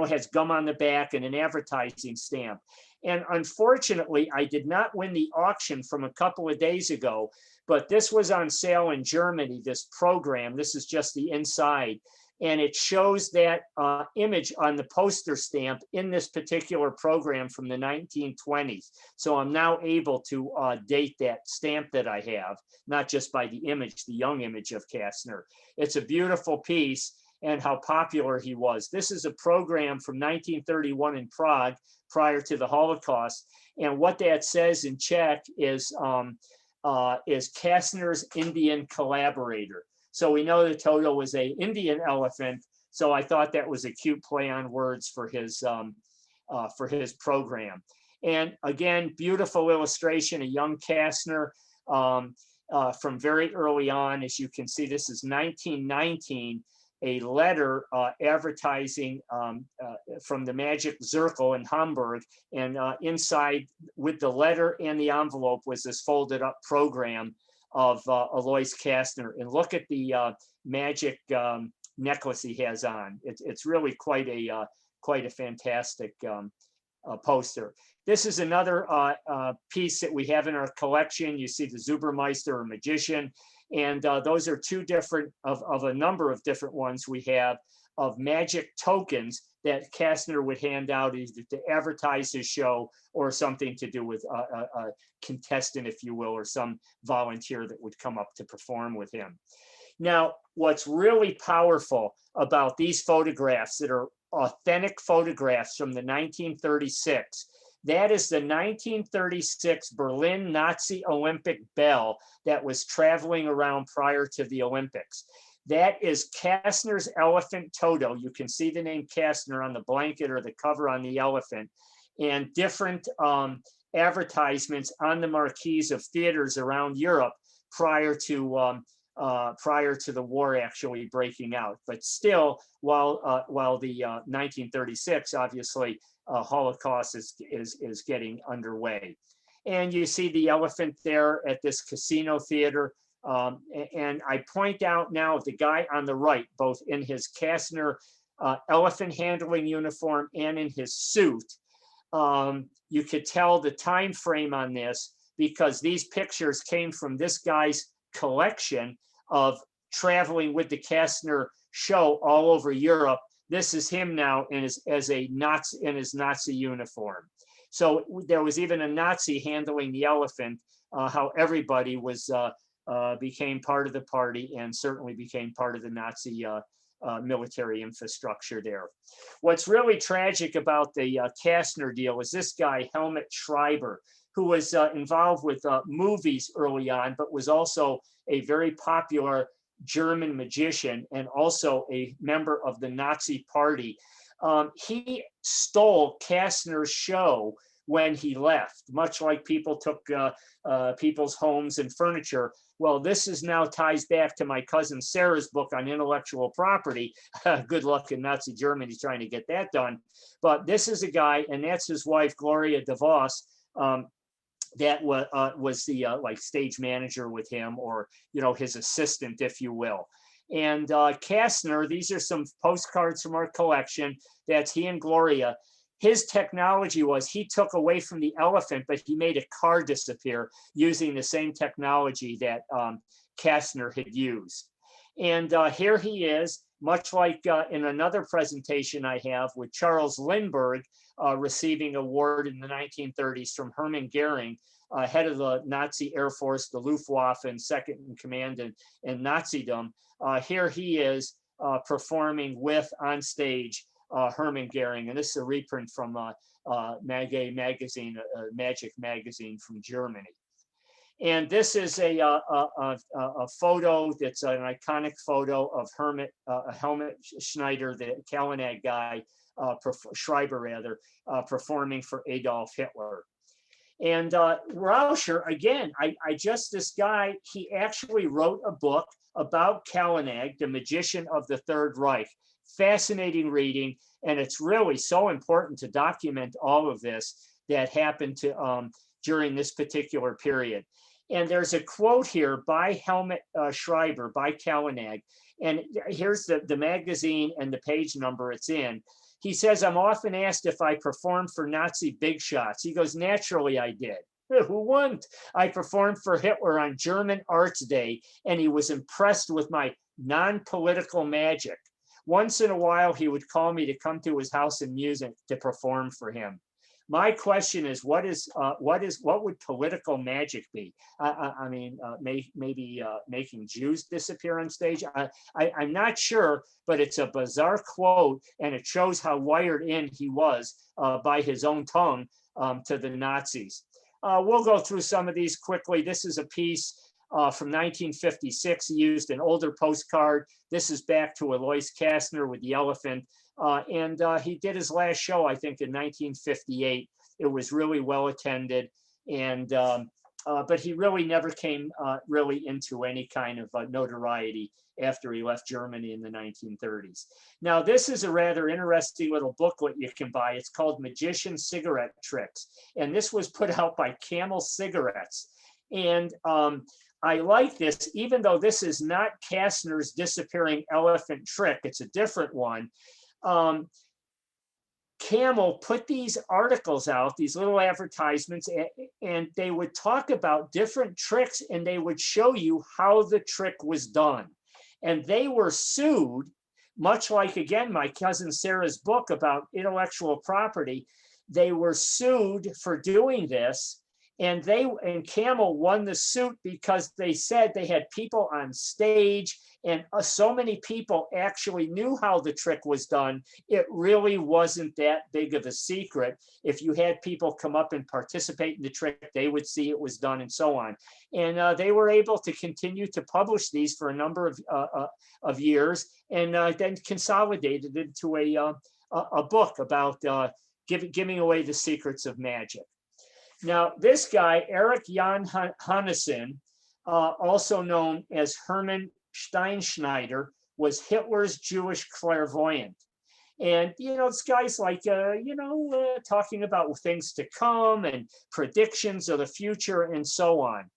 has gum on the back and an advertising stamp. And unfortunately, I did not win the auction from a couple of days ago, but this was on sale in Germany, this program. This is just the inside. And it shows that image on the poster stamp in this particular program from the 1920s. So I'm now able to date that stamp that I have, not just by the image, the young image of Kastner. It's a beautiful piece, and how popular he was. This is a program from 1931 in Prague prior to the Holocaust. And what that says in Czech is Kastner's Indian collaborator. So we know that Toto was an Indian elephant. So I thought that was a cute play on words for his program. And again, beautiful illustration, a young Kastner from very early on. As you can see, this is 1919, a letter advertising from the Magic Circle in Hamburg. And inside with the letter and the envelope was this folded up program of Alois Kastner. And look at the magic necklace he has on. It's really quite a fantastic poster. This is another piece that we have in our collection. You see the Zubermeister, or magician, and those are two different of a number of different ones we have of magic tokens that Kastner would hand out either to advertise his show or something to do with a contestant, if you will, or some volunteer that would come up to perform with him. Now, what's really powerful about these photographs that are authentic photographs from the 1936, that is the 1936 Berlin Nazi Olympic bell that was traveling around prior to the Olympics. That is Kastner's elephant Toto. You can see the name Kastner on the blanket or the cover on the elephant, and different advertisements on the marquees of theaters around Europe prior to the war actually breaking out. But still, while the 1936, obviously, Holocaust is getting underway. And you see the elephant there at this casino theater. And I point out now the guy on the right, both in his Kastner elephant handling uniform and in his suit. You could tell the time frame on this because these pictures came from this guy's collection of traveling with the Kastner show all over Europe. This is him now in his Nazi uniform. So there was even a Nazi handling the elephant. How everybody was became part of the party and certainly became part of the Nazi military infrastructure there. What's really tragic about the Kastner deal is this guy, Helmut Schreiber, who was involved with movies early on, but was also a very popular German magician and also a member of the Nazi party. He stole Kastner's show when he left, much like people took people's homes and furniture. Well, this is now ties back to my cousin Sarah's book on intellectual property. Good luck in Nazi Germany trying to get that done. But this is a guy, and that's his wife, Gloria DeVos, that was the like stage manager with him, or his assistant, if you will. And Kastner, these are some postcards from our collection. That's he and Gloria. His technology was he took away from the elephant, but he made a car disappear using the same technology that Kastner had used. And here he is, much like in another presentation I have with Charles Lindbergh receiving an award in the 1930s from Hermann Goering, head of the Nazi Air Force, the Luftwaffe, and second in command in Nazism. Here he is performing with on stage Hermann Goering, and this is a reprint from magazine, Magic magazine from Germany. And this is a photo that's an iconic photo of Helmut Schneider, the Kalinag guy, Schreiber rather, performing for Adolf Hitler. And Rauscher, again, this guy, he actually wrote a book about Kalinag, the magician of the Third Reich. Fascinating reading, and it's really so important to document all of this that happened to during this particular period. And there's a quote here by Helmut Schreiber, by Kalinag, and here's the magazine and the page number it's in. He says, "I'm often asked if I performed for Nazi big shots." He goes, "Naturally I did. Who wouldn't? I performed for Hitler on German Arts Day, and he was impressed with my non-political magic. Once in a while, he would call me to come to his house in Munich to perform for him." My question is, what would political magic be? I mean, maybe making Jews disappear on stage. I'm not sure, but it's a bizarre quote, and it shows how wired in he was by his own tongue to the Nazis. We'll go through some of these quickly. This is a piece from 1956. He used an older postcard. This is back to Alois Kastner with the elephant. And he did his last show, I think, in 1958. It was really well attended. And but he really never came really into any kind of notoriety after he left Germany in the 1930s. Now, this is a rather interesting little booklet you can buy. It's called Magician Cigarette Tricks. And this was put out by Camel Cigarettes. And I like this, even though this is not Kastner's disappearing elephant trick, it's a different one. Camel put these articles out, these little advertisements, and they would talk about different tricks, and they would show you how the trick was done. And they were sued, much like, again, my cousin Sarah's book about intellectual property. They were sued for doing this. And Camel won the suit because they said they had people on stage, and so many people actually knew how the trick was done. It really wasn't that big of a secret. If you had people come up and participate in the trick, they would see it was done and so on. And they were able to continue to publish these for a number of years, and then consolidated it into a book about giving away the secrets of magic. Now, this guy, Erich Jan Hannessen, also known as Hermann Steinschneider, was Hitler's Jewish clairvoyant. And, this guy's like, talking about things to come and predictions of the future and so on.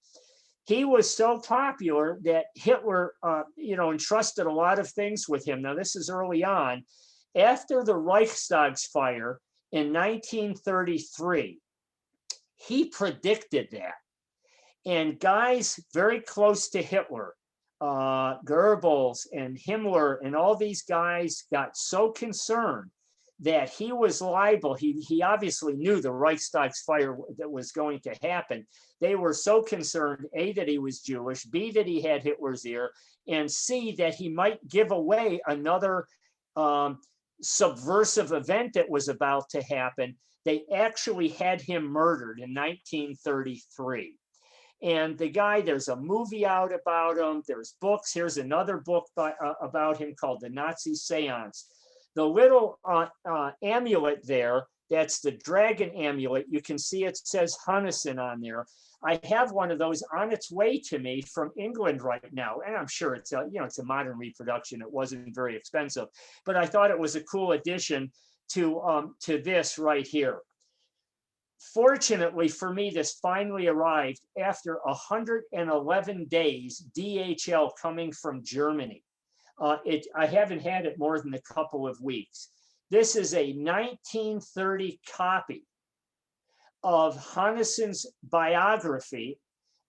he was so popular that Hitler, entrusted a lot of things with him. Now, this is early on. After the Reichstag's fire in 1933, he predicted that. And guys very close to Hitler, Goebbels and Himmler and all these guys got so concerned that he was liable. He obviously knew the Reichstag's fire that was going to happen. They were so concerned, A, that he was Jewish, B, that he had Hitler's ear, and C, that he might give away another subversive event that was about to happen. They actually had him murdered in 1933. And the guy, there's a movie out about him. There's books. Here's another book about him called The Nazi Seance. The little amulet there, that's the dragon amulet. You can see it says Hannesen on there. I have one of those on its way to me from England right now. And I'm sure it's a modern reproduction. It wasn't very expensive, but I thought it was a cool addition to this right here. Fortunately for me, this finally arrived after 111 days DHL coming from Germany. I haven't had it more than a couple of weeks. This is a 1930 copy of Hannesen's biography,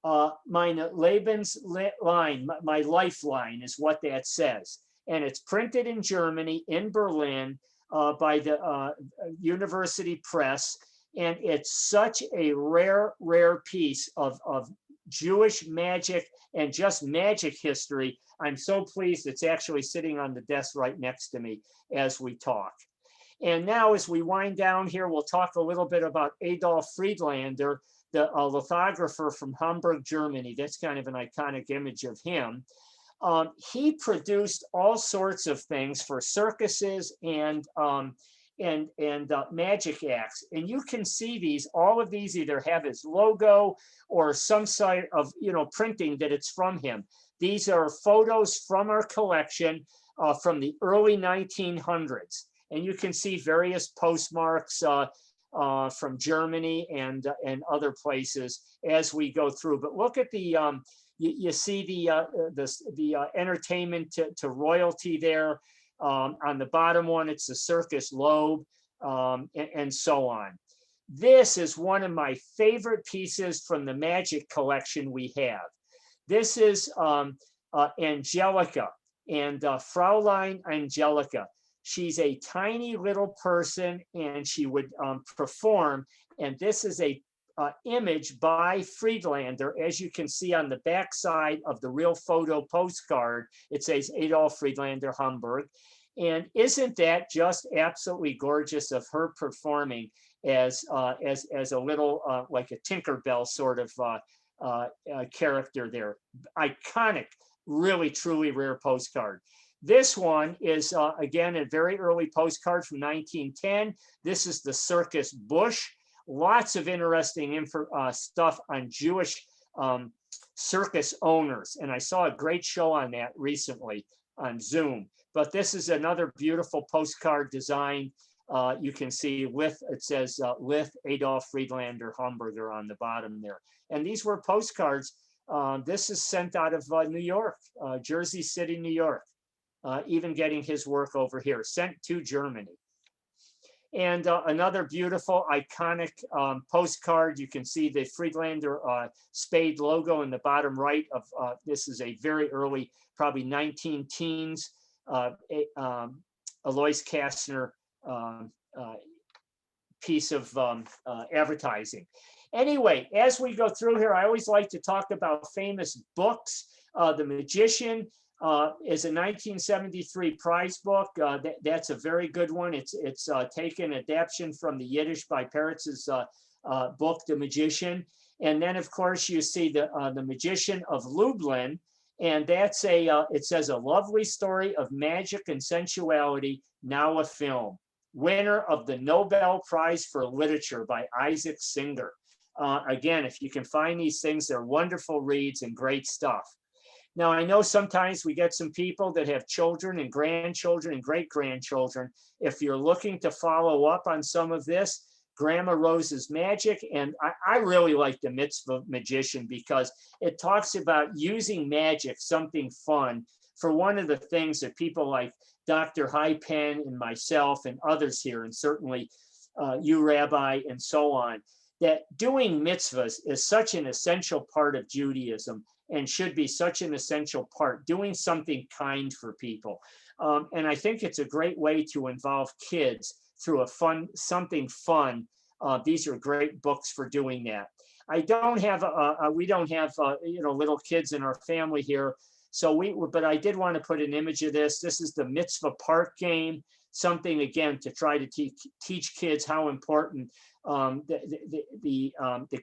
Meine Lebensline, my lifeline is what that says. And it's printed in Germany, in Berlin, by the University Press. And it's such a rare piece of Jewish magic and just magic history. I'm so pleased it's actually sitting on the desk right next to me as we talk. And now as we wind down here, we'll talk a little bit about Adolf Friedlander, the lithographer from Hamburg, Germany. That's kind of an iconic image of him. He produced all sorts of things for circuses and magic acts. And you can see these, all of these either have his logo or some sort of, printing that it's from him. These are photos from our collection from the early 1900s. And you can see various postmarks from Germany and other places as we go through. But look at the, you see the entertainment to royalty there. On the bottom one, it's the circus lobe, and so on. This is one of my favorite pieces from the magic collection we have. This is Angelica and Fraulein Angelica. She's a tiny little person and she would perform. And this is a image by Friedlander, as you can see on the back side of the real photo postcard. It says Adolf Friedlander, Hamburg. And isn't that just absolutely gorgeous of her performing as a little like a Tinkerbell sort of character there. Iconic, really truly rare postcard. This one is again a very early postcard from 1910. This is the Circus Bush. Lots of interesting stuff on Jewish circus owners. And I saw a great show on that recently on Zoom. But this is another beautiful postcard design. You can see it says Lith Adolf Friedlander Hamburger on the bottom there. And these were postcards. This is sent out of New York, Jersey City, New York. Even getting his work over here, sent to Germany. And another beautiful, iconic postcard. You can see the Friedlander Spade logo in the bottom right of this is a very early, probably 19-teens, Alois Kastner piece of advertising. Anyway, as we go through here, I always like to talk about famous books. The Magician is a 1973 prize book. That's a very good one. It's taken adaptation from the Yiddish by Peretz's book, The Magician. And then, of course, you see the Magician of Lublin. And that's it says a lovely story of magic and sensuality, now a film. Winner of the Nobel Prize for Literature by Isaac Singer. Again, if you can find these things, they're wonderful reads and great stuff. Now, I know sometimes we get some people that have children and grandchildren and great-grandchildren. If you're looking to follow up on some of this, Grandma Rose's Magic. And I really like the Mitzvah Magician because it talks about using magic, something fun, for one of the things that people like Dr. Hypen and myself and others here, and certainly you, Rabbi, and so on, that doing mitzvahs is such an essential part of Judaism and should be such an essential part, doing something kind for people. And I think it's a great way to involve kids through something fun. These are great books for doing that. I don't have, we don't have, little kids in our family here. But I did want to put an image of this. This is the Mitzvah Park game, something again to try to teach kids how important the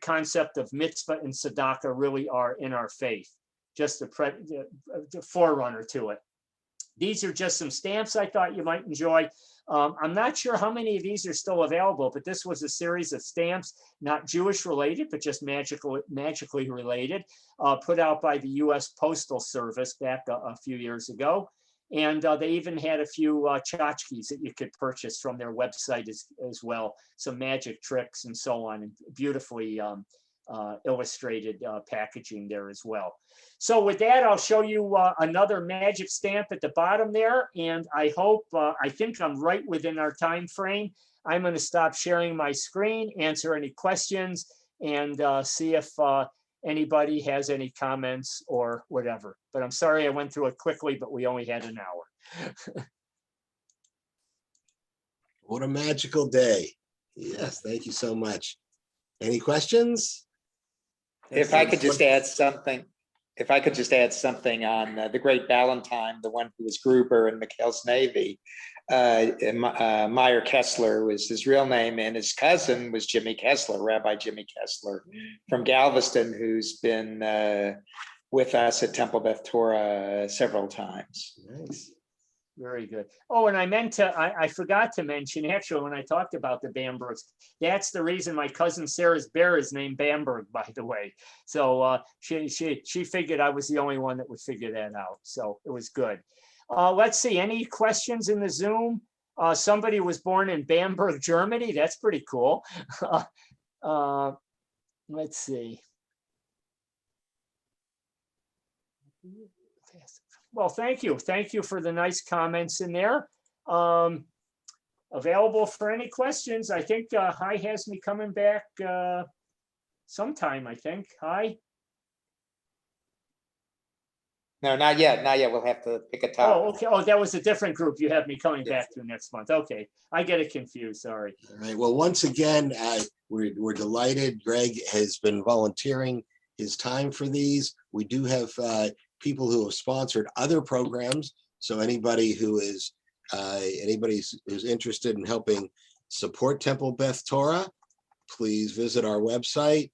concept of mitzvah and tzedakah really are in our faith, just the forerunner to it. These are just some stamps I thought you might enjoy. I'm not sure how many of these are still available, but this was a series of stamps, not Jewish related, but just magically related, put out by the US Postal Service back a few years ago. And they even had a few tchotchkes that you could purchase from their website as well, some magic tricks and so on, and beautifully illustrated packaging there as well. So with that, I'll show you another magic stamp at the bottom there. And I hope, I think I'm right within our time frame. I'm going to stop sharing my screen, answer any questions, and see if anybody has any comments or whatever. But I'm sorry I went through it quickly, but we only had an hour. What a magical day. Yes, thank you so much. Any questions? If I could just add something on the great Ballantyne, the one who was Gruber in McHale's Navy, Meyer Kessler was his real name, and his cousin was Jimmy Kessler, Rabbi Jimmy Kessler from Galveston, who's been with us at Temple Beth Torah several times. Nice. Very good. Oh, and I forgot to mention, actually, when I talked about the Bambergs, that's the reason my cousin Sarah's bear is named Bamberg, by the way. So she figured I was the only one that would figure that out. So it was good. Let's see, any questions in the Zoom? Somebody was born in Bamberg, Germany. That's pretty cool. Let's see. Well, thank you. Thank you for the nice comments in there. Available for any questions. I think Hi has me coming back sometime, I think. Hi. No, not yet. Not yet. We'll have to pick a topic. Oh, okay. Oh, that was a different group you have me coming back to next month. Okay. I get it confused. Sorry. All right. Well, once again, we're delighted. Gregg has been volunteering his time for these. We do have people who have sponsored other programs. So anybody who's interested in helping support Temple Beth Torah, please visit our website.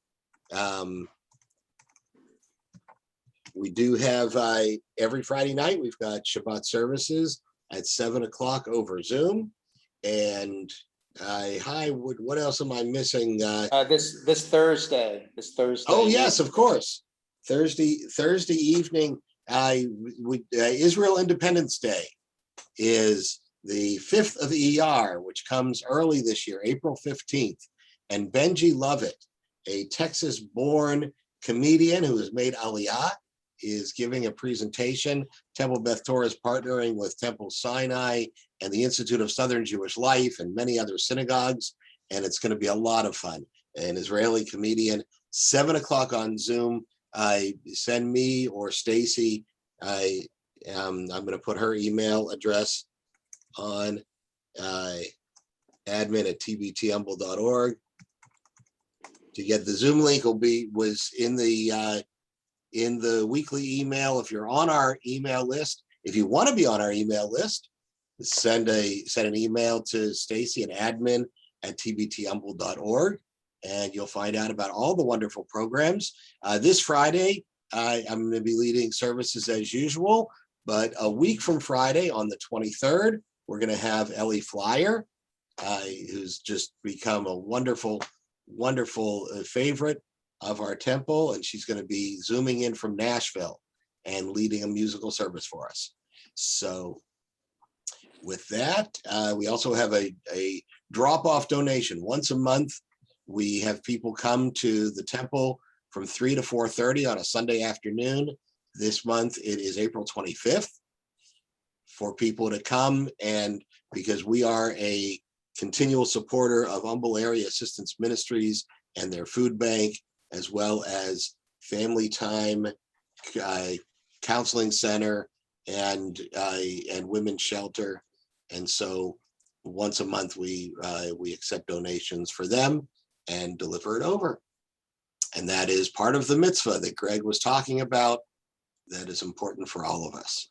We do have every Friday night, we've got Shabbat services at 7 o'clock over Zoom. And what else am I missing? This Thursday. Oh yes, of course. Thursday evening, Israel Independence Day is the 5th of ER, which comes early this year, April 15th. And Benji Lovett, a Texas-born comedian who has made Aliyah, is giving a presentation. Temple Beth Torah is partnering with Temple Sinai and the Institute of Southern Jewish Life and many other synagogues. And it's going to be a lot of fun. An Israeli comedian, 7 o'clock on Zoom. Send me or Stacy. I'm going to put her email address on admin@tbthumble.org. To get the Zoom link was in the weekly email. If you're on our email list, if you want to be on our email list, send an email to Stacy at admin@tbthumble.org. And you'll find out about all the wonderful programs. This Friday, I'm going to be leading services as usual, but a week from Friday on the 23rd, we're going to have Ellie Flyer, who's just become a wonderful, wonderful favorite of our temple. And she's going to be Zooming in from Nashville and leading a musical service for us. So with that, we also have a drop-off donation. Once a month, we have people come to the temple from 3 to 4:30 on a Sunday afternoon. This month, it is April 25th for people to come, and because we are a continual supporter of Humble Area Assistance Ministries and their food bank, as well as Family Time, Counseling Center, and Women's Shelter. And so once a month, we accept donations for them and deliver it over. And that is part of the mitzvah that Gregg was talking about that is important for all of us.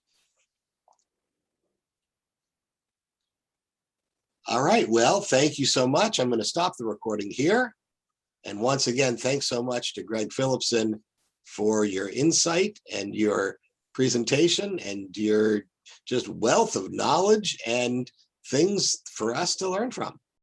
All right, well, thank you so much. I'm going to stop the recording here. And once again, thanks so much to Gregg Philipson for your insight and your presentation and your just wealth of knowledge and things for us to learn from.